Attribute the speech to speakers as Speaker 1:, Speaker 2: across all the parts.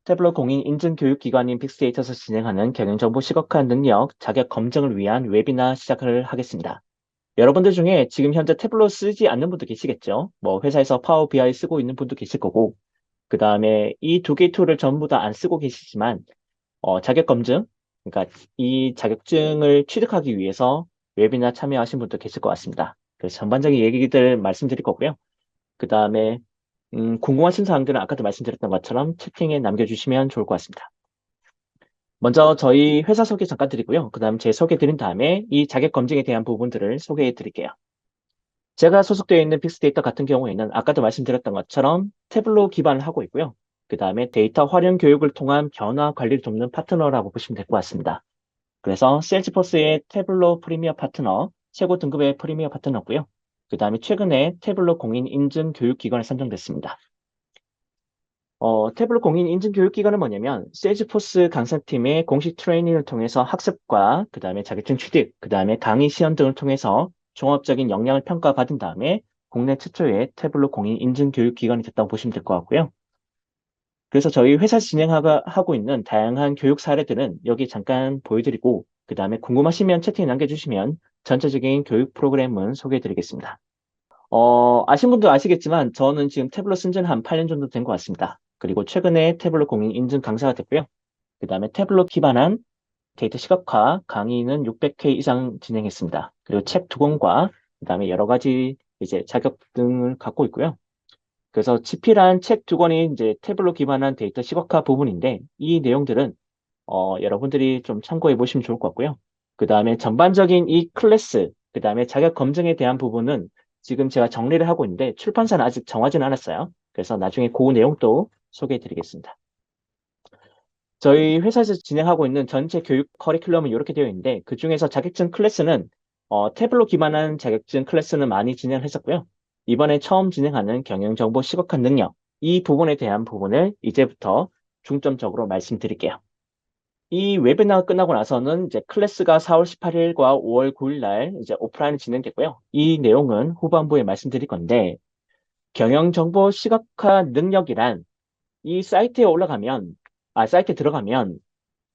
Speaker 1: 태블로 공인 인증 교육기관인 빅스데이터에서 진행하는 경영정보 시각화 능력 자격 검증을 위한 웨비나 시작을 하겠습니다. 여러분들 중에 지금 현재 태블로 쓰지 않는 분도 계시겠죠? 뭐 회사에서 파워 BI 쓰고 있는 분도 계실 거고, 그 다음에 이 두 개의 툴을 전부 다 안 쓰고 계시지만, 자격 검증, 그러니까 이 자격증을 취득하기 위해서 웨비나 참여하신 분도 계실 것 같습니다. 그래서 전반적인 얘기들 말씀드릴 거고요. 그 다음에 궁금하신 사항들은 아까도 말씀드렸던 것처럼 채팅에 남겨주시면 좋을 것 같습니다. 먼저 저희 회사 소개 잠깐 드리고요. 그 다음 제 소개 드린 다음에 이 자격 검증에 대한 부분들을 소개해 드릴게요. 제가 소속되어 있는 빅스데이터 같은 경우에는 아까도 말씀드렸던 것처럼 태블로 기반을 하고 있고요. 그 다음에 데이터 활용 교육을 통한 변화 관리를 돕는 파트너라고 보시면 될 것 같습니다. 그래서 세일즈포스의 태블로 프리미어 파트너, 최고 등급의 프리미어 파트너고요. 그 다음에 최근에 태블로 공인 인증 교육기관에 선정됐습니다. 태블로 공인 인증 교육기관은 뭐냐면 세일즈포스 강사팀의 공식 트레이닝을 통해서 학습과 그 다음에 자격증 취득, 그 다음에 강의 시연 등을 통해서 종합적인 역량을 평가받은 다음에 국내 최초의 태블로 공인 인증 교육기관이 됐다고 보시면 될 것 같고요. 그래서 저희 회사에서 진행하고 있는 다양한 교육 사례들은 여기 잠깐 보여드리고 그 다음에 궁금하시면 채팅에 남겨주시면 전체적인 교육 프로그램은 소개해드리겠습니다. 아신 분도 아시겠지만 저는 지금 태블로 쓴 지는 한 8년 정도 된 것 같습니다. 그리고 최근에 태블로 공인 인증 강사가 됐고요. 그 다음에 태블로 기반한 데이터 시각화 강의는 600회 이상 진행했습니다. 그리고 책 두 권과 그 다음에 여러 가지 이제 자격 등을 갖고 있고요. 그래서 집필한 책 두 권이 이제 태블로 기반한 데이터 시각화 부분인데 이 내용들은 여러분들이 좀 참고해 보시면 좋을 것 같고요. 그 다음에 전반적인 이 클래스, 그 다음에 자격 검증에 대한 부분은 지금 제가 정리를 하고 있는데 출판사는 아직 정하지는 않았어요. 그래서 나중에 그 내용도 소개해 드리겠습니다. 저희 회사에서 진행하고 있는 전체 교육 커리큘럼은 이렇게 되어 있는데 그 중에서 자격증 클래스는 태블로 기반한 자격증 클래스는 많이 진행을 했었고요. 이번에 처음 진행하는 경영정보 시각화 능력 이 부분에 대한 부분을 이제부터 중점적으로 말씀드릴게요. 이 웨비나가 끝나고 나서는 이제 클래스가 4월 18일과 5월 9일 날 이제 오프라인으로 진행됐고요. 이 내용은 후반부에 말씀드릴 건데 경영정보 시각화 능력이란 이 사이트에 올라가면 사이트에 들어가면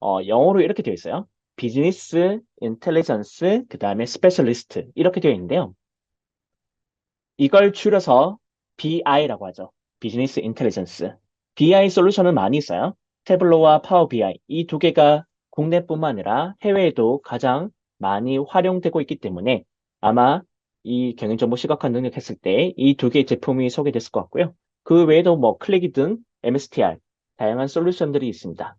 Speaker 1: 영어로 이렇게 되어 있어요. 비즈니스 인텔리전스 그다음에 스페셜리스트 이렇게 되어 있는데요. 이걸 줄여서 BI라고 하죠. 비즈니스 인텔리전스. BI 솔루션은 많이 있어요. 태블로와 파워 BI 이 두 개가 국내뿐만 아니라 해외에도 가장 많이 활용되고 있기 때문에 아마 이 경영정보 시각화 능력 했을 때 이 두 개의 제품이 소개됐을 것 같고요. 그 외에도 뭐 클릭이든 MSTR 다양한 솔루션들이 있습니다.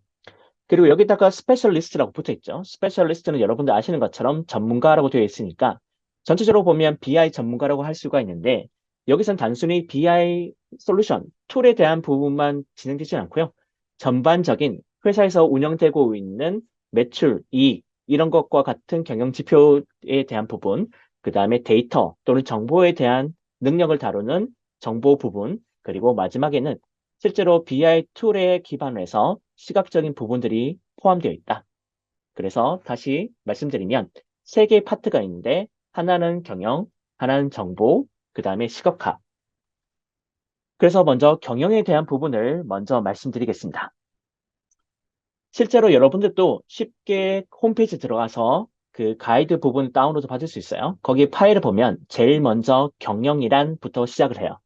Speaker 1: 그리고 여기다가 스페셜리스트라고 붙어 있죠. 스페셜리스트는 여러분들 아시는 것처럼 전문가라고 되어 있으니까 전체적으로 보면 BI 전문가라고 할 수가 있는데 여기선 단순히 BI 솔루션, 툴에 대한 부분만 진행되지 않고요. 전반적인 회사에서 운영되고 있는 매출, 이익 이런 것과 같은 경영 지표에 대한 부분, 그 다음에 데이터 또는 정보에 대한 능력을 다루는 정보 부분, 그리고 마지막에는 실제로 BI 툴에 기반해서 시각적인 부분들이 포함되어 있다. 그래서 다시 말씀드리면 세 개의 파트가 있는데 하나는 경영, 하나는 정보, 그 다음에 시각화. 그래서 먼저 경영에 대한 부분을 먼저 말씀드리겠습니다. 실제로 여러분들도 쉽게 홈페이지 들어가서 그 가이드 부분 다운로드 받을 수 있어요. 거기 파일을 보면 제일 먼저 경영이란부터 시작을 해요.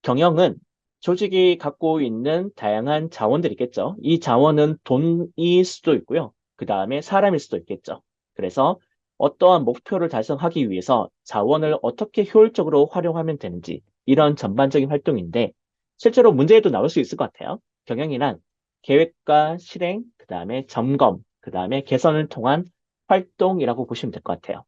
Speaker 1: 경영은 조직이 갖고 있는 다양한 자원들이 있겠죠. 이 자원은 돈일 수도 있고요. 그 다음에 사람일 수도 있겠죠. 그래서 어떠한 목표를 달성하기 위해서 자원을 어떻게 효율적으로 활용하면 되는지 이런 전반적인 활동인데 실제로 문제에도 나올 수 있을 것 같아요. 경영이란 계획과 실행, 그 다음에 점검, 그 다음에 개선을 통한 활동이라고 보시면 될 것 같아요.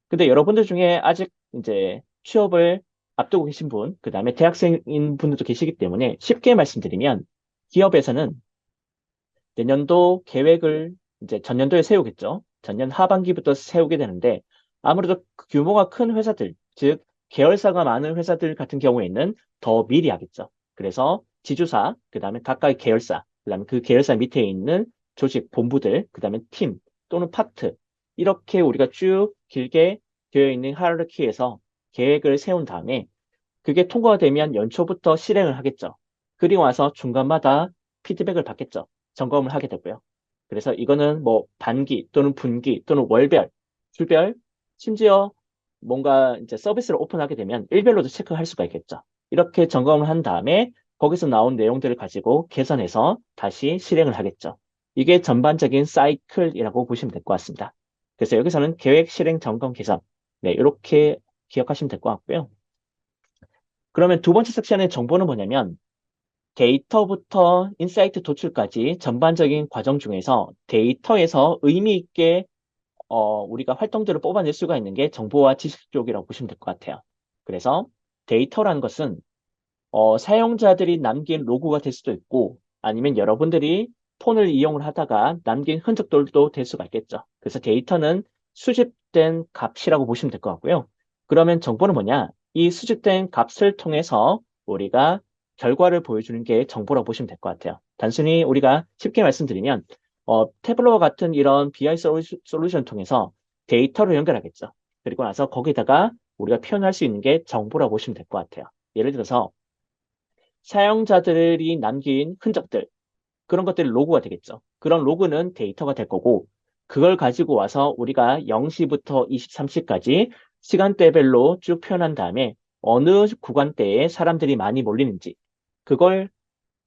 Speaker 1: 근데 여러분들 중에 아직 이제 취업을 앞두고 계신 분, 그 다음에 대학생인 분들도 계시기 때문에 쉽게 말씀드리면 기업에서는 내년도 계획을 이제 전년도에 세우겠죠. 전년 하반기부터 세우게 되는데 아무래도 규모가 큰 회사들, 즉 계열사가 많은 회사들 같은 경우에는 더 미리 하겠죠. 그래서 지주사, 그 다음에 각각의 계열사, 그 다음에 그 계열사 밑에 있는 조직, 본부들, 그 다음에 팀 또는 파트 이렇게 우리가 쭉 길게 되어 있는 하이라키에서 계획을 세운 다음에 그게 통과가 되면 연초부터 실행을 하겠죠. 그리고 와서 중간마다 피드백을 받겠죠. 점검을 하게 되고요. 그래서 이거는 뭐 단기 또는 분기 또는 월별, 주별, 심지어 뭔가 이제 서비스를 오픈하게 되면 일별로도 체크할 수가 있겠죠. 이렇게 점검을 한 다음에 거기서 나온 내용들을 가지고 개선해서 다시 실행을 하겠죠. 이게 전반적인 사이클이라고 보시면 될 것 같습니다. 그래서 여기서는 계획, 실행, 점검, 개선. 네, 이렇게 기억하시면 될 것 같고요. 그러면 두 번째 섹션의 정보는 뭐냐면 데이터부터 인사이트 도출까지 전반적인 과정 중에서 데이터에서 의미 있게 우리가 활동들을 뽑아낼 수가 있는 게 정보와 지식 쪽이라고 보시면 될 것 같아요. 그래서 데이터라는 것은 사용자들이 남긴 로그가 될 수도 있고 아니면 여러분들이 폰을 이용을 하다가 남긴 흔적들도 될 수가 있겠죠. 그래서 데이터는 수집된 값이라고 보시면 될 것 같고요. 그러면 정보는 뭐냐? 이 수집된 값을 통해서 우리가 결과를 보여주는 게 정보라고 보시면 될 것 같아요. 단순히 우리가 쉽게 말씀드리면 태블로와 같은 이런 BI 솔루션을 통해서 데이터를 연결하겠죠. 그리고 나서 거기다가 우리가 표현할 수 있는 게 정보라고 보시면 될 것 같아요. 예를 들어서 사용자들이 남긴 흔적들, 그런 것들이 로그가 되겠죠. 그런 로그는 데이터가 될 거고, 그걸 가지고 와서 우리가 0시부터 23시까지 시간대별로 쭉 표현한 다음에 어느 구간대에 사람들이 많이 몰리는지, 그걸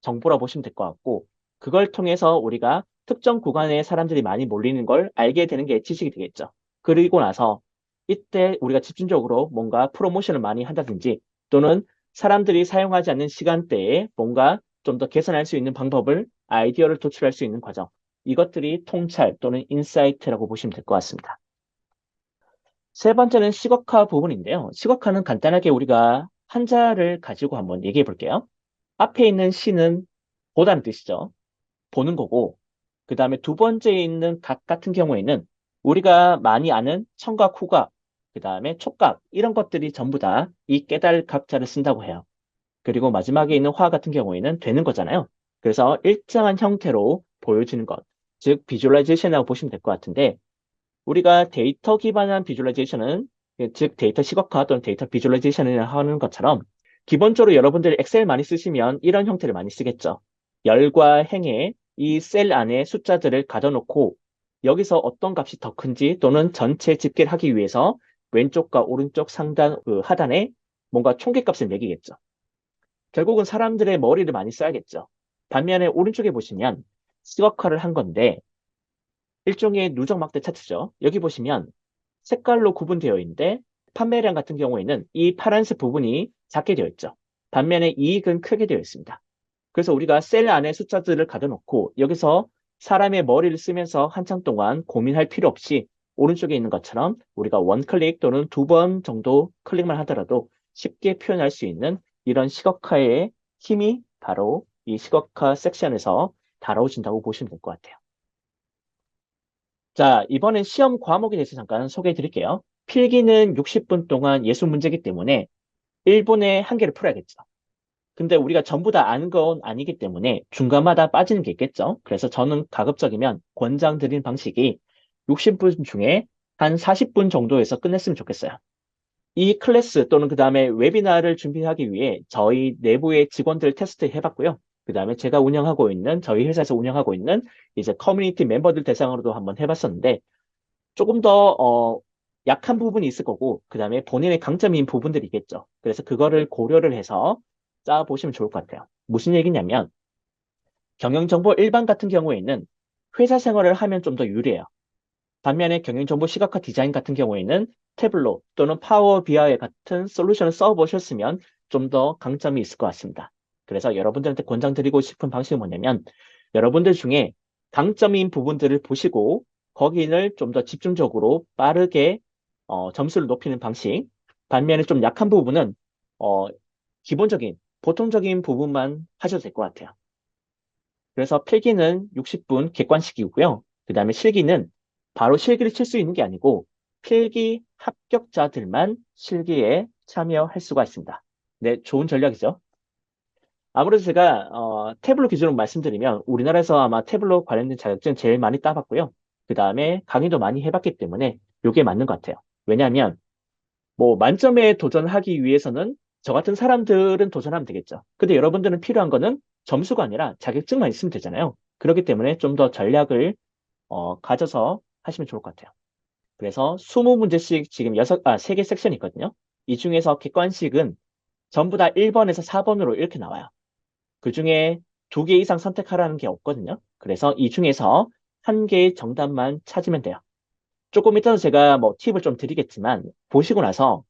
Speaker 1: 정보라 보시면 될 것 같고, 그걸 통해서 우리가 특정 구간에 사람들이 많이 몰리는 걸 알게 되는 게 지식이 되겠죠. 그리고 나서 이때 우리가 집중적으로 뭔가 프로모션을 많이 한다든지 또는 사람들이 사용하지 않는 시간대에 뭔가 좀 더 개선할 수 있는 방법을 아이디어를 도출할 수 있는 과정. 이것들이 통찰 또는 인사이트라고 보시면 될 것 같습니다. 세 번째는 시각화 부분인데요. 시각화는 간단하게 우리가 한자를 가지고 한번 얘기해 볼게요. 앞에 있는 시는 보다는 뜻이죠. 보는 거고, 그 다음에 두 번째에 있는 각 같은 경우에는 우리가 많이 아는 청각, 후각, 그 다음에 촉각, 이런 것들이 전부 다 이 깨달 각자를 쓴다고 해요. 그리고 마지막에 있는 화 같은 경우에는 되는 거잖아요. 그래서 일정한 형태로 보여지는 것, 즉 비주얼라이제이션이라고 보시면 될 것 같은데 우리가 데이터 기반한 비주얼라이제이션은 즉 데이터 시각화 또는 데이터 비주얼라이제이션을 하는 것처럼 기본적으로 여러분들이 엑셀 많이 쓰시면 이런 형태를 많이 쓰겠죠. 열과 행에 이 셀 안에 숫자들을 가둬놓고 여기서 어떤 값이 더 큰지 또는 전체 집계를 하기 위해서 왼쪽과 오른쪽 상단, 하단에 뭔가 총계값을 매기겠죠. 결국은 사람들의 머리를 많이 써야겠죠. 반면에 오른쪽에 보시면 시각화를 한 건데 일종의 누적 막대 차트죠. 여기 보시면 색깔로 구분되어 있는데 판매량 같은 경우에는 이 파란색 부분이 작게 되어 있죠. 반면에 이익은 크게 되어 있습니다. 그래서 우리가 셀 안에 숫자들을 가둬놓고 여기서 사람의 머리를 쓰면서 한참 동안 고민할 필요 없이 오른쪽에 있는 것처럼 우리가 원 클릭 또는 두 번 정도 클릭만 하더라도 쉽게 표현할 수 있는 이런 시각화의 힘이 바로 이 시각화 섹션에서 다뤄진다고 보시면 될 것 같아요. 자, 이번엔 시험 과목에 대해서 잠깐 소개해 드릴게요. 필기는 60분 동안 예술 문제이기 때문에 1분에 한 개를 풀어야겠죠. 근데 우리가 전부 다 아는 건 아니기 때문에 중간마다 빠지는 게 있겠죠. 그래서 저는 가급적이면 권장드리는 방식이 60분 중에 한 40분 정도에서 끝냈으면 좋겠어요. 이 클래스 또는 그 다음에 웨비나를 준비하기 위해 저희 내부의 직원들 테스트 해봤고요. 그 다음에 제가 운영하고 있는, 저희 회사에서 운영하고 있는 이제 커뮤니티 멤버들 대상으로도 한번 해봤었는데 조금 더, 약한 부분이 있을 거고, 그 다음에 본인의 강점인 부분들이 있겠죠. 그래서 그거를 고려를 해서 짜보시면 좋을 것 같아요. 무슨 얘기냐면, 경영정보 일반 같은 경우에는 회사 생활을 하면 좀 더 유리해요. 반면에 경영정보 시각화 디자인 같은 경우에는 태블로 또는 파워 BI 같은 솔루션을 써보셨으면 좀 더 강점이 있을 것 같습니다. 그래서 여러분들한테 권장드리고 싶은 방식은 뭐냐면 여러분들 중에 강점인 부분들을 보시고 거기를 좀 더 집중적으로 빠르게 점수를 높이는 방식. 반면에 좀 약한 부분은 어, 기본적인 보통적인 부분만 하셔도 될 것 같아요. 그래서 필기는 60분 객관식이고요. 그 다음에 실기는 바로 실기를 칠 수 있는 게 아니고 필기 합격자들만 실기에 참여할 수가 있습니다. 네, 좋은 전략이죠. 아무래도 제가 태블로 기준으로 말씀드리면 우리나라에서 아마 태블로 관련된 자격증 제일 많이 따봤고요. 그 다음에 강의도 많이 해봤기 때문에 이게 맞는 것 같아요. 왜냐하면 뭐 만점에 도전하기 위해서는 저 같은 사람들은 도전하면 되겠죠. 근데 여러분들은 필요한 거는 점수가 아니라 자격증만 있으면 되잖아요. 그렇기 때문에 좀 더 전략을 가져서 하시면 좋을 것 같아요. 그래서 20문제씩 지금 3개 섹션이 있거든요. 이 중에서 객관식은 전부 다 1번에서 4번으로 이렇게 나와요. 그 중에 2개 이상 선택하라는 게 없거든요. 그래서 이 중에서 한 개의 정답만 찾으면 돼요. 조금 이따도 제가 뭐 팁을 좀 드리겠지만 보시고 나서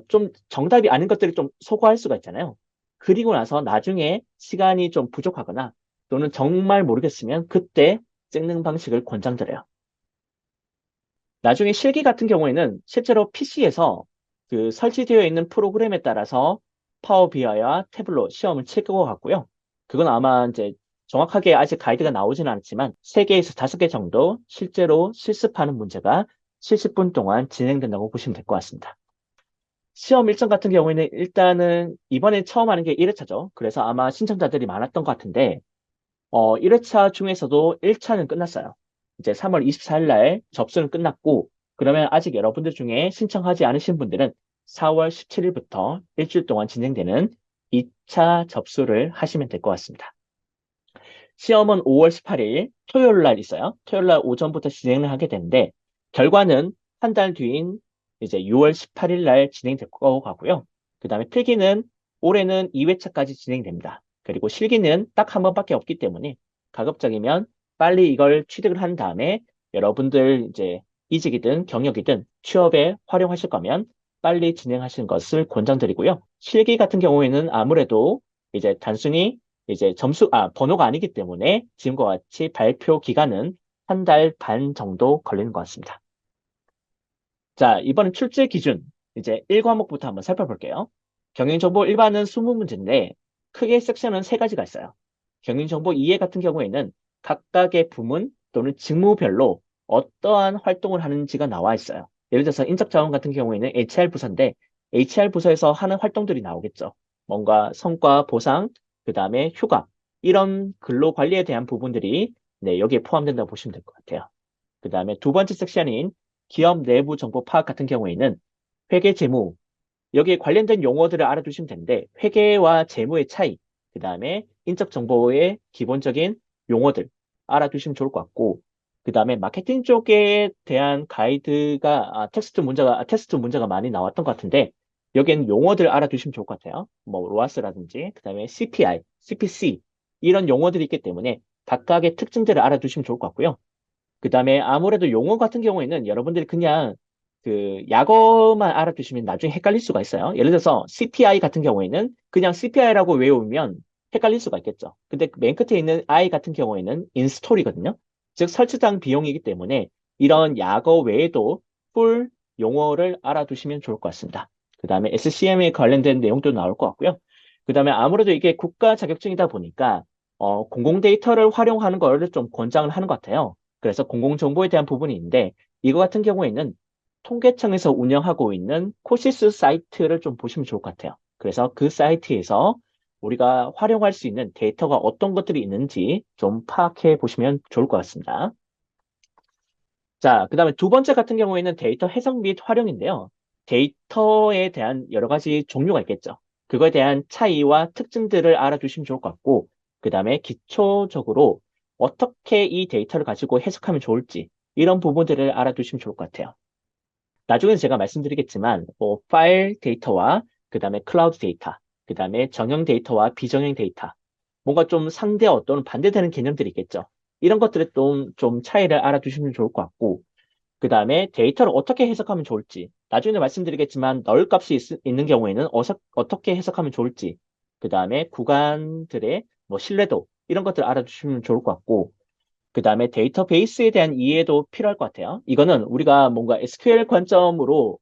Speaker 1: 좀 정답이 아닌 것들이 좀 소거할 수가 있잖아요. 그리고 나서 나중에 시간이 좀 부족하거나 또는 정말 모르겠으면 그때 찍는 방식을 권장드려요. 나중에 실기 같은 경우에는 실제로 PC에서 그 설치되어 있는 프로그램에 따라서 파워 BI와 태블로 시험을 칠 것 같고요. 그건 아마 이제 정확하게 아직 가이드가 나오지는 않지만 3개에서 5개 정도 실제로 실습하는 문제가 70분 동안 진행된다고 보시면 될 것 같습니다. 시험 일정 같은 경우에는 일단은 이번에 처음 하는 게 1회차죠. 그래서 아마 신청자들이 많았던 것 같은데 1회차 중에서도 1차는 끝났어요. 이제 3월 24일 날 접수는 끝났고, 그러면 아직 여러분들 중에 신청하지 않으신 분들은 4월 17일부터 일주일 동안 진행되는 2차 접수를 하시면 될 것 같습니다. 시험은 5월 18일 토요일 날 있어요. 토요일 날 오전부터 진행을 하게 되는데, 결과는 한 달 뒤인 이제 6월 18일 날 진행될 것 같고요. 그 다음에 필기는 올해는 2회차까지 진행됩니다. 그리고 실기는 딱 한 번밖에 없기 때문에 가급적이면 빨리 이걸 취득을 한 다음에 여러분들 이제 이직이든 경력이든 취업에 활용하실 거면 빨리 진행하시는 것을 권장드리고요. 실기 같은 경우에는 아무래도 이제 단순히 이제 번호가 아니기 때문에 지금과 같이 발표 기간은 한 달 반 정도 걸리는 것 같습니다. 자, 이번엔 출제 기준. 이제 1과목부터 한번 살펴볼게요. 경영정보 1반은 20문제인데, 크게 섹션은 3가지가 있어요. 경영정보 2회 같은 경우에는 각각의 부문 또는 직무별로 어떠한 활동을 하는지가 나와 있어요. 예를 들어서 인적자원 같은 경우에는 HR 부서인데, HR 부서에서 하는 활동들이 나오겠죠. 뭔가 성과 보상, 그 다음에 휴가, 이런 근로 관리에 대한 부분들이 네, 여기에 포함된다고 보시면 될 것 같아요. 그 다음에 두 번째 섹션인 기업 내부 정보 파악 같은 경우에는 회계 재무, 여기에 관련된 용어들을 알아두시면 되는데 회계와 재무의 차이, 그 다음에 인적 정보의 기본적인 용어들 알아두시면 좋을 것 같고 그 다음에 마케팅 쪽에 대한 가이드가 테스트 문제가 많이 나왔던 것 같은데 여기에는 용어들 알아두시면 좋을 것 같아요. 뭐 로아스라든지 그 다음에 CPI, CPC 이런 용어들이 있기 때문에 각각의 특징들을 알아두시면 좋을 것 같고요. 그 다음에 아무래도 용어 같은 경우에는 여러분들이 그냥 그 약어만 알아두시면 나중에 헷갈릴 수가 있어요. 예를 들어서 CPI 같은 경우에는 그냥 CPI라고 외우면 헷갈릴 수가 있겠죠. 근데 맨 끝에 있는 I 같은 경우에는 인스톨이거든요. 즉 설치당 비용이기 때문에 이런 약어 외에도 풀 용어를 알아두시면 좋을 것 같습니다. 그 다음에 SCM에 관련된 내용도 나올 것 같고요. 그 다음에 아무래도 이게 국가 자격증이다 보니까 공공 데이터를 활용하는 걸 좀 권장을 하는 것 같아요. 그래서 공공정보에 대한 부분이 있는데 이거 같은 경우에는 통계청에서 운영하고 있는 코시스 사이트를 좀 보시면 좋을 것 같아요. 그래서 그 사이트에서 우리가 활용할 수 있는 데이터가 어떤 것들이 있는지 좀 파악해 보시면 좋을 것 같습니다. 자, 그 다음에 두 번째 같은 경우에는 데이터 해석 및 활용인데요. 데이터에 대한 여러 가지 종류가 있겠죠. 그거에 대한 차이와 특징들을 알아두시면 좋을 것 같고, 그 다음에 기초적으로 어떻게 이 데이터를 가지고 해석하면 좋을지, 이런 부분들을 알아두시면 좋을 것 같아요. 나중에 제가 말씀드리겠지만, 뭐, 파일 데이터와 그 다음에 클라우드 데이터, 그 다음에 정형 데이터와 비정형 데이터, 뭔가 좀 상대어 또는 반대되는 개념들이 있겠죠. 이런 것들을 좀 차이를 알아두시면 좋을 것 같고, 그 다음에 데이터를 어떻게 해석하면 좋을지, 나중에 말씀드리겠지만, 널 값이 있는 경우에는 어떻게 해석하면 좋을지, 그 다음에 구간들의 뭐 신뢰도, 이런 것들을 알아두시면 좋을 것 같고, 그 다음에 데이터베이스에 대한 이해도 필요할 것 같아요. 이거는 우리가 뭔가 SQL 관점으로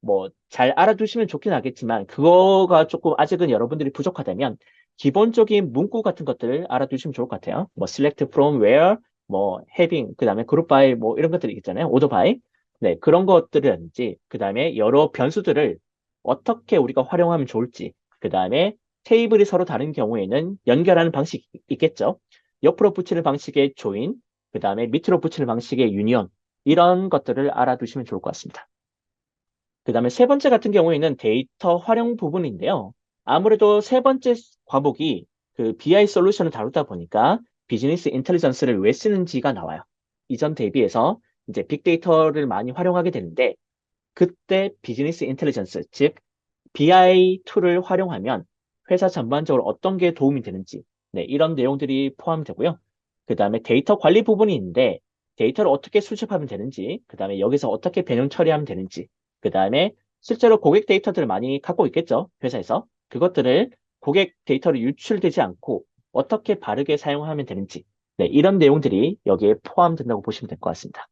Speaker 1: 뭐 잘 알아두시면 좋긴 하겠지만 그거가 조금 아직은 여러분들이 부족하다면 기본적인 문구 같은 것들을 알아두시면 좋을 것 같아요. 뭐 select from where, 뭐 having, 그 다음에 group by 뭐 이런 것들이 있잖아요. order by. 네, 그런 것들이라든지 그 다음에 여러 변수들을 어떻게 우리가 활용하면 좋을지 그 다음에 테이블이 서로 다른 경우에는 연결하는 방식이 있겠죠. 옆으로 붙이는 방식의 join, 그 다음에 밑으로 붙이는 방식의 union 이런 것들을 알아두시면 좋을 것 같습니다. 그 다음에 세 번째 같은 경우에는 데이터 활용 부분인데요. 아무래도 세 번째 과목이 그 BI 솔루션을 다루다 보니까 비즈니스 인텔리전스를 왜 쓰는지가 나와요. 이전 대비해서 이제 빅데이터를 많이 활용하게 되는데 그때 비즈니스 인텔리전스, 즉 BI 툴을 활용하면 회사 전반적으로 어떤 게 도움이 되는지 네, 이런 내용들이 포함되고요. 그 다음에 데이터 관리 부분이 있는데 데이터를 어떻게 수집하면 되는지, 그 다음에 여기서 어떻게 변형 처리하면 되는지, 그 다음에 실제로 고객 데이터들을 많이 갖고 있겠죠, 회사에서. 그것들을 고객 데이터를 유출되지 않고 어떻게 바르게 사용하면 되는지, 네, 이런 내용들이 여기에 포함된다고 보시면 될 것 같습니다.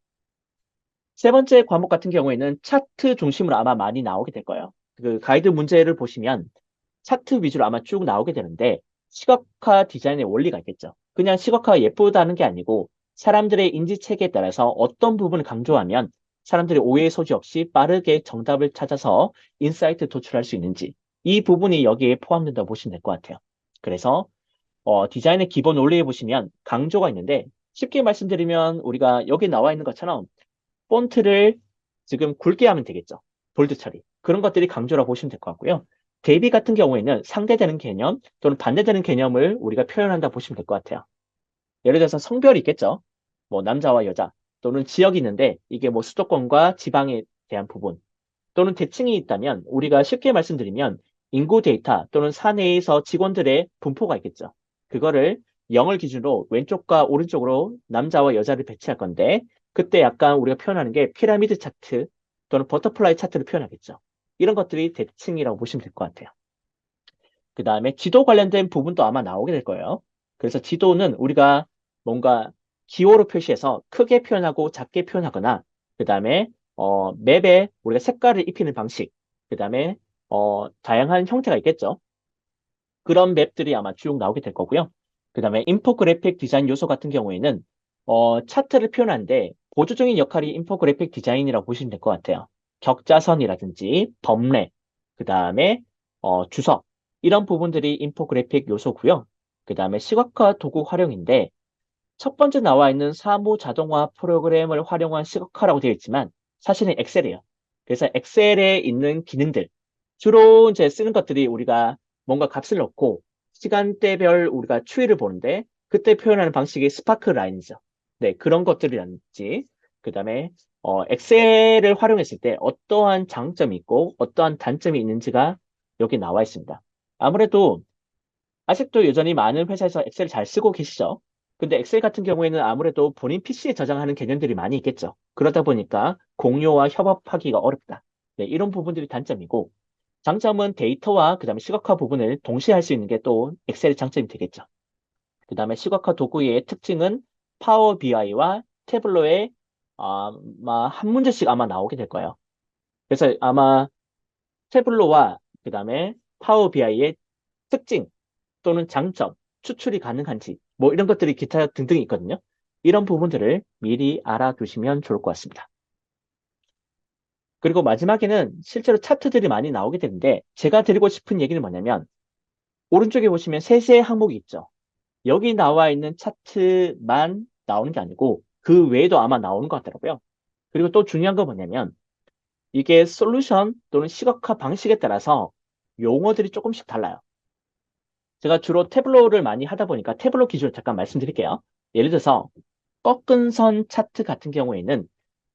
Speaker 1: 세 번째 과목 같은 경우에는 차트 중심으로 아마 많이 나오게 될 거예요. 그 가이드 문제를 보시면 차트 위주로 아마 쭉 나오게 되는데 시각화 디자인의 원리가 있겠죠. 그냥 시각화가 예쁘다는 게 아니고 사람들의 인지 체계에 따라서 어떤 부분을 강조하면 사람들이 오해 소지 없이 빠르게 정답을 찾아서 인사이트 도출할 수 있는지 이 부분이 여기에 포함된다고 보시면 될 것 같아요. 그래서 디자인의 기본 원리에 보시면 강조가 있는데 쉽게 말씀드리면 우리가 여기 나와 있는 것처럼 폰트를 지금 굵게 하면 되겠죠. 볼드 처리. 그런 것들이 강조라고 보시면 될 것 같고요. 대비 같은 경우에는 상대되는 개념 또는 반대되는 개념을 우리가 표현한다 보시면 될 것 같아요. 예를 들어서 성별이 있겠죠. 뭐 남자와 여자 또는 지역이 있는데 이게 뭐 수도권과 지방에 대한 부분 또는 대칭이 있다면 우리가 쉽게 말씀드리면 인구 데이터 또는 사내에서 직원들의 분포가 있겠죠. 그거를 0을 기준으로 왼쪽과 오른쪽으로 남자와 여자를 배치할 건데 그때 약간 우리가 표현하는 게 피라미드 차트 또는 버터플라이 차트를 표현하겠죠. 이런 것들이 대칭이라고 보시면 될 것 같아요. 그 다음에 지도 관련된 부분도 아마 나오게 될 거예요. 그래서 지도는 우리가 뭔가 기호로 표시해서 크게 표현하고 작게 표현하거나 그 다음에 맵에 우리가 색깔을 입히는 방식 그 다음에 다양한 형태가 있겠죠. 그런 맵들이 아마 쭉 나오게 될 거고요. 그 다음에 인포그래픽 디자인 요소 같은 경우에는 차트를 표현하는데 보조적인 역할이 인포그래픽 디자인이라고 보시면 될 것 같아요. 격자선이라든지 범례, 그 다음에 주석 이런 부분들이 인포그래픽 요소고요. 그 다음에 시각화 도구 활용인데 첫 번째 나와 있는 사무 자동화 프로그램을 활용한 시각화라고 되어 있지만 사실은 엑셀이에요. 그래서 엑셀에 있는 기능들 주로 이제 쓰는 것들이 우리가 뭔가 값을 넣고 시간대별 우리가 추이를 보는데 그때 표현하는 방식이 스파크 라인이죠. 네, 그런 것들이라든지 그다음에 엑셀을 활용했을 때 어떠한 장점이 있고 어떠한 단점이 있는지가 여기 나와 있습니다. 아무래도 아직도 여전히 많은 회사에서 엑셀을 잘 쓰고 계시죠? 근데 엑셀 같은 경우에는 아무래도 본인 PC에 저장하는 개념들이 많이 있겠죠. 그러다 보니까 공유와 협업하기가 어렵다. 네, 이런 부분들이 단점이고, 장점은 데이터와 그다음에 시각화 부분을 동시에 할 수 있는 게 또 엑셀의 장점이 되겠죠. 그다음에 시각화 도구의 특징은 파워 BI와 태블로에 아마 한 문제씩 아마 나오게 될 거예요. 그래서 아마 태블로와 그다음에 파워 BI의 특징, 또는 장점, 추출이 가능한지 뭐 이런 것들이 기타 등등이 있거든요. 이런 부분들을 미리 알아두시면 좋을 것 같습니다. 그리고 마지막에는 실제로 차트들이 많이 나오게 되는데 제가 드리고 싶은 얘기는 뭐냐면 오른쪽에 보시면 세세 항목이 있죠. 여기 나와 있는 차트만 나오는 게 아니고 그 외에도 아마 나오는 것 같더라고요. 그리고 또 중요한 건 뭐냐면 이게 솔루션 또는 시각화 방식에 따라서 용어들이 조금씩 달라요. 제가 주로 태블로를 많이 하다 보니까 태블로 기준을 잠깐 말씀드릴게요. 예를 들어서 꺾은 선 차트 같은 경우에는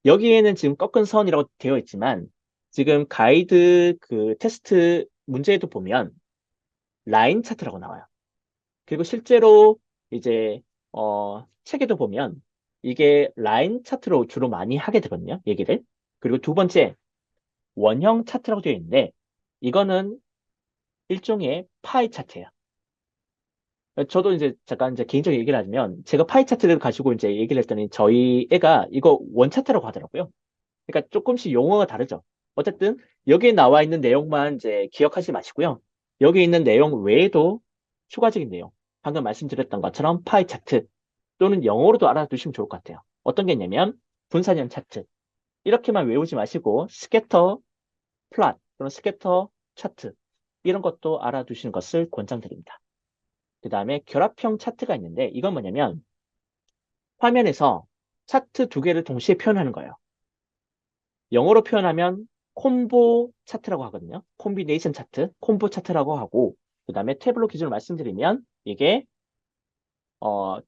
Speaker 1: 여기에는 지금 꺾은 선이라고 되어 있지만 지금 가이드 그 테스트 문제에도 보면 라인 차트라고 나와요. 그리고 실제로 이제 책에도 보면 이게 라인 차트로 주로 많이 하게 되거든요. 얘기를. 그리고 두 번째 원형 차트라고 되어 있는데 이거는 일종의 파이 차트예요. 저도 이제 잠깐 이제 개인적인 얘기를 하자면 제가 파이 차트를 가지고 이제 얘기를 했더니 저희 애가 이거 원 차트라고 하더라고요. 그러니까 조금씩 용어가 다르죠. 어쨌든 여기에 나와 있는 내용만 이제 기억하지 마시고요. 여기 있는 내용 외에도 추가적인 내용, 방금 말씀드렸던 것처럼 파이 차트 또는 영어로도 알아두시면 좋을 것 같아요. 어떤 게 있냐면 분산형 차트 이렇게만 외우지 마시고 스캐터 플랫 또는 스캐터 차트 이런 것도 알아두시는 것을 권장드립니다. 그 다음에 결합형 차트가 있는데 이건 뭐냐면 화면에서 차트 두 개를 동시에 표현하는 거예요. 영어로 표현하면 콤보 차트라고 하거든요. 콤비네이션 차트, 콤보 차트라고 하고 그 다음에 태블로 기준으로 말씀드리면 이게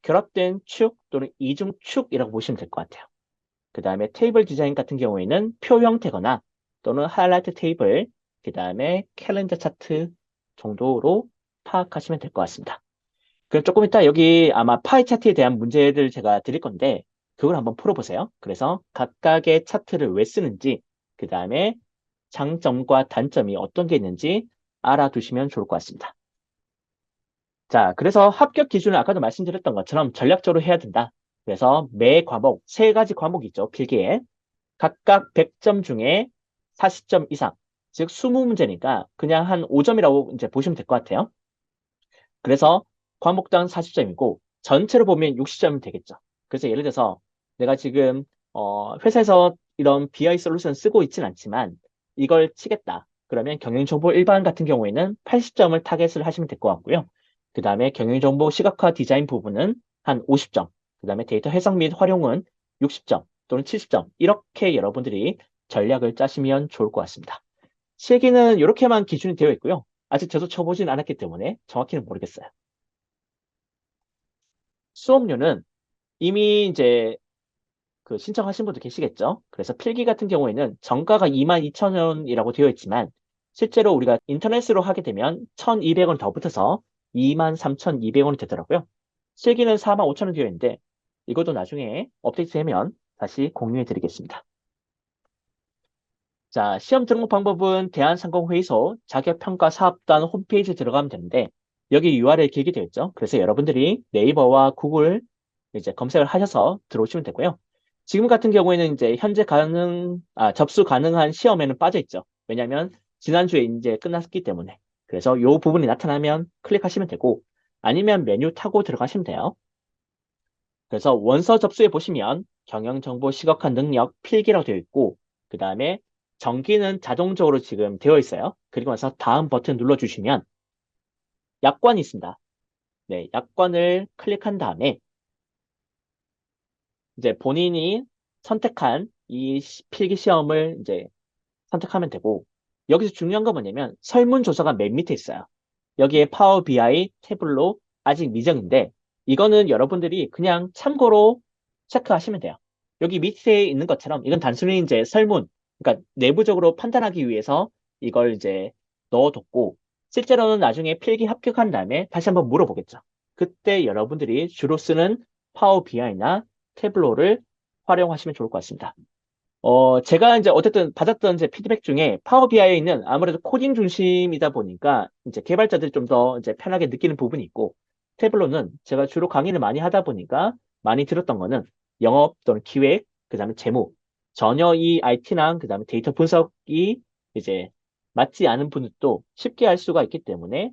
Speaker 1: 결합된 축 또는 이중축이라고 보시면 될 것 같아요. 그 다음에 테이블 디자인 같은 경우에는 표 형태거나 또는 하이라이트 테이블, 그 다음에 캘린더 차트 정도로 파악하시면 될 것 같습니다. 그럼 조금 이따 여기 아마 파이 차트에 대한 문제를 제가 드릴 건데 그걸 한번 풀어보세요. 그래서 각각의 차트를 왜 쓰는지, 그 다음에 장점과 단점이 어떤 게 있는지 알아두시면 좋을 것 같습니다. 자, 그래서 합격 기준은 아까도 말씀드렸던 것처럼 전략적으로 해야 된다. 그래서 매 과목, 세 가지 과목이 있죠, 필기에. 각각 100점 중에 40점 이상, 즉 20문제니까 그냥 한 5점이라고 이제 보시면 될 것 같아요. 그래서 과목당 40점이고 전체로 보면 60점이 되겠죠. 그래서 예를 들어서 내가 지금 회사에서 이런 BI 솔루션 쓰고 있진 않지만 이걸 치겠다. 그러면 경영정보 일반 같은 경우에는 80점을 타겟을 하시면 될 것 같고요. 그 다음에 경영정보 시각화 디자인 부분은 한 50점, 그 다음에 데이터 해석 및 활용은 60점 또는 70점, 이렇게 여러분들이 전략을 짜시면 좋을 것 같습니다. 실기는 이렇게만 기준이 되어 있고요. 아직 저도 쳐보진 않았기 때문에 정확히는 모르겠어요. 수업료는 이미 이제 그 신청하신 분도 계시겠죠? 그래서 필기 같은 경우에는 정가가 22,000원이라고 되어 있지만 실제로 우리가 인터넷으로 하게 되면 1,200원 더 붙어서 23,200원이 되더라고요. 실기는 45,000원 되어 있는데 이것도 나중에 업데이트 되면 다시 공유해 드리겠습니다. 자, 시험 등록 방법은 대한상공회의소 자격평가사업단 홈페이지에 들어가면 되는데 여기 URL 길게 되어 있죠. 그래서 여러분들이 네이버와 구글 이제 검색을 하셔서 들어오시면 되고요. 지금 같은 경우에는 이제 현재 접수 가능한 시험에는 빠져 있죠. 왜냐하면 지난주에 이제 끝났기 때문에. 그래서 이 부분이 나타나면 클릭하시면 되고 아니면 메뉴 타고 들어가시면 돼요. 그래서 원서 접수에 보시면 경영정보 시각화 능력 필기라고 되어 있고 그 다음에 정기는 자동적으로 지금 되어 있어요. 그리고 나서 다음 버튼 눌러주시면 약관이 있습니다. 네, 약관을 클릭한 다음에 이제 본인이 선택한 이 필기 시험을 이제 선택하면 되고 여기서 중요한 건 뭐냐면 설문조사가 맨 밑에 있어요. 여기에 파워 BI, 태블로 아직 미정인데 이거는 여러분들이 그냥 참고로 체크하시면 돼요. 여기 밑에 있는 것처럼 이건 단순히 이제 설문, 그러니까 내부적으로 판단하기 위해서 이걸 이제 넣어뒀고 실제로는 나중에 필기 합격한 다음에 다시 한번 물어보겠죠. 그때 여러분들이 주로 쓰는 파워 BI나 태블로를 활용하시면 좋을 것 같습니다. 제가 이제 어쨌든 받았던 이제 피드백 중에 파워 BI에는 아무래도 코딩 중심이다 보니까 이제 개발자들이 좀 더 이제 편하게 느끼는 부분이 있고 태블로는 제가 주로 강의를 많이 하다 보니까 많이 들었던 거는 영업 또는 기획, 그다음에 재무 전혀 이 IT랑 그다음에 데이터 분석이 이제 맞지 않은 분들도 쉽게 할 수가 있기 때문에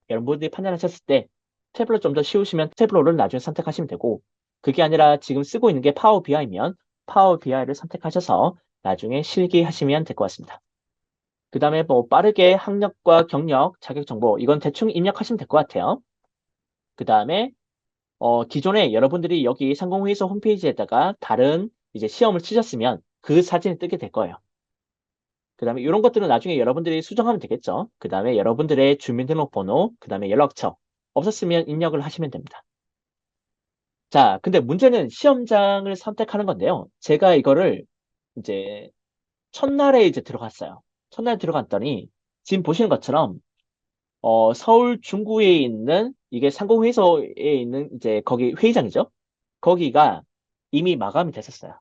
Speaker 1: 여러분들이 판단하셨을 때 태블로 좀 더 쉬우시면 태블로를 나중에 선택하시면 되고 그게 아니라 지금 쓰고 있는 게 파워 BI면 파워 BI를 선택하셔서 나중에 실기하시면 될 것 같습니다. 그 다음에 뭐 빠르게 학력과 경력, 자격 정보 이건 대충 입력하시면 될 것 같아요. 그 다음에 기존에 여러분들이 여기 상공회의소 홈페이지에다가 다른 이제 시험을 치셨으면 그 사진이 뜨게 될 거예요. 그 다음에 이런 것들은 나중에 여러분들이 수정하면 되겠죠. 그 다음에 여러분들의 주민등록번호, 그 다음에 연락처 없었으면 입력을 하시면 됩니다. 자, 근데 문제는 시험장을 선택하는 건데요. 제가 이거를 이제 첫날에 이제 들어갔어요. 첫날에 들어갔더니 지금 보시는 것처럼 서울 중구에 있는 이게 상공회의소에 있는 이제 거기 회의장이죠. 거기가 이미 마감이 됐었어요.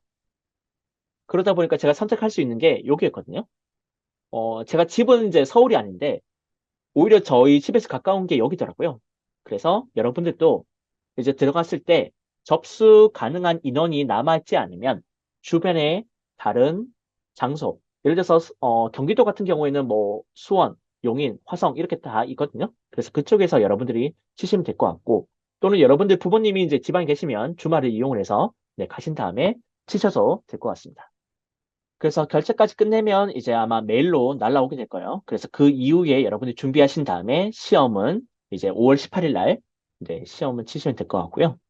Speaker 1: 그러다 보니까 제가 선택할 수 있는 게 여기였거든요. 제가 집은 이제 서울이 아닌데 오히려 저희 집에서 가까운 게 여기더라고요. 그래서 여러분들도 이제 들어갔을 때 접수 가능한 인원이 남아있지 않으면 주변에 다른 장소, 예를 들어서 경기도 같은 경우에는 뭐 수원, 용인, 화성 이렇게 다 있거든요. 그래서 그쪽에서 여러분들이 치시면 될 것 같고 또는 여러분들 부모님이 이제 지방에 계시면 주말을 이용을 해서 네, 가신 다음에 치셔도 될 것 같습니다. 그래서 결제까지 끝내면 이제 아마 메일로 날라오게 될 거예요. 그래서 그 이후에 여러분이 준비하신 다음에 시험은 이제 5월 18일 날 이제 시험을 치시면 될 것 같고요.